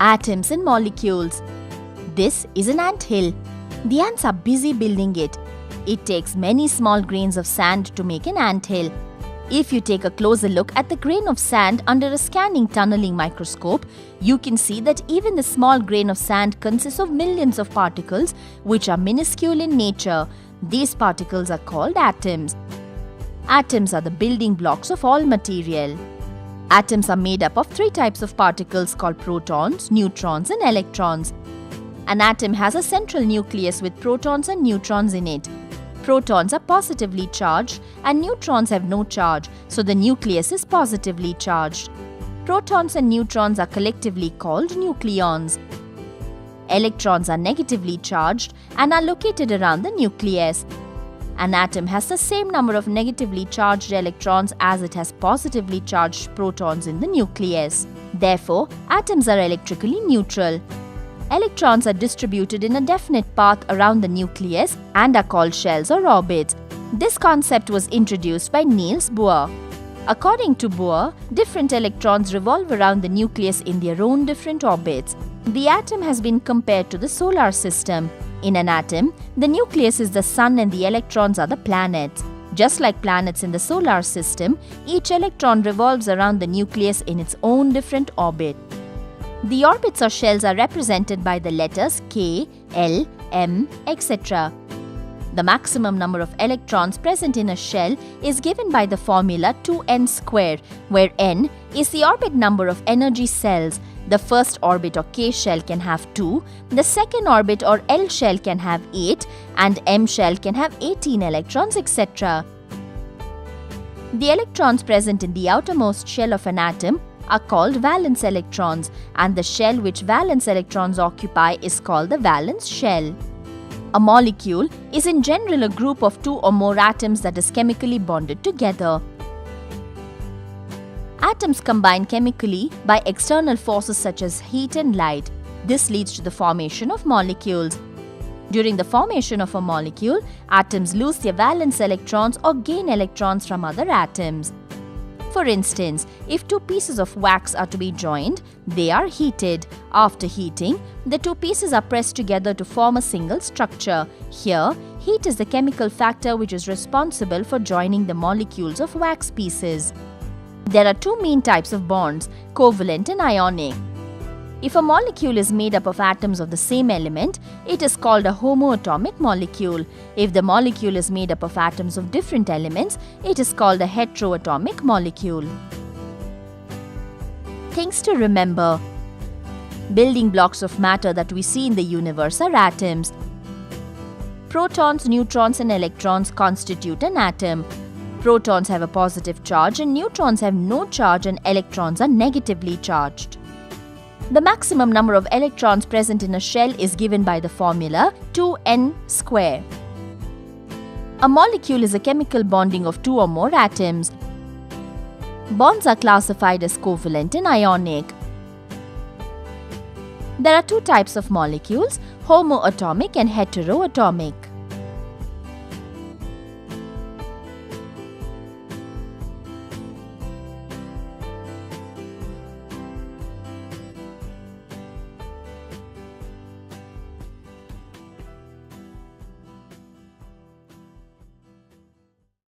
Atoms and molecules. This is an ant hill. The ants are busy building it. It takes many small grains of sand to make an ant hill. If you take a closer look at the grain of sand under a scanning tunneling microscope, you can see that even the small grain of sand consists of millions of particles which are minuscule in nature. These particles are called atoms. Atoms are the building blocks of all material. Atoms are made up of three types of particles called protons, neutrons and electrons. An atom has a central nucleus with protons and neutrons in it. Protons are positively charged and neutrons have no charge, so the nucleus is positively charged. Protons and neutrons are collectively called nucleons. Electrons are negatively charged and are located around the nucleus. An atom has the same number of negatively charged electrons as it has positively charged protons in the nucleus. Therefore, atoms are electrically neutral. Electrons are distributed in a definite path around the nucleus and are called shells or orbits. This concept was introduced by Niels Bohr. According to Bohr, different electrons revolve around the nucleus in their own different orbits. The atom has been compared to the solar system. In an atom, the nucleus is the sun and the electrons are the planets. Just like planets in the solar system, each electron revolves around the nucleus in its own different orbit. The orbits or shells are represented by the letters K, L, M, etc. The maximum number of electrons present in a shell is given by the formula 2n square, where n is the orbit number of energy cells. The first orbit or K shell can have 2, the second orbit or L shell can have 8, and M shell can have 18 electrons, etc. The electrons present in the outermost shell of an atom are called valence electrons, and the shell which valence electrons occupy is called the valence shell. A molecule is in general a group of two or more atoms that is chemically bonded together. Atoms combine chemically by external forces such as heat and light. This leads to the formation of molecules. During the formation of a molecule, atoms lose their valence electrons or gain electrons from other atoms. For instance, if two pieces of wax are to be joined, they are heated. After heating, the two pieces are pressed together to form a single structure. Here, heat is the chemical factor which is responsible for joining the molecules of wax pieces. There are two main types of bonds, covalent and ionic. If a molecule is made up of atoms of the same element, it is called a homoatomic molecule. If the molecule is made up of atoms of different elements, it is called a heteroatomic molecule. Things to remember. Building blocks of matter that we see in the universe are atoms. Protons, neutrons and electrons constitute an atom. Protons have a positive charge and neutrons have no charge and electrons are negatively charged. The maximum number of electrons present in a shell is given by the formula 2n square. A molecule is a chemical bonding of two or more atoms. Bonds are classified as covalent and ionic. There are two types of molecules, homoatomic and heteroatomic.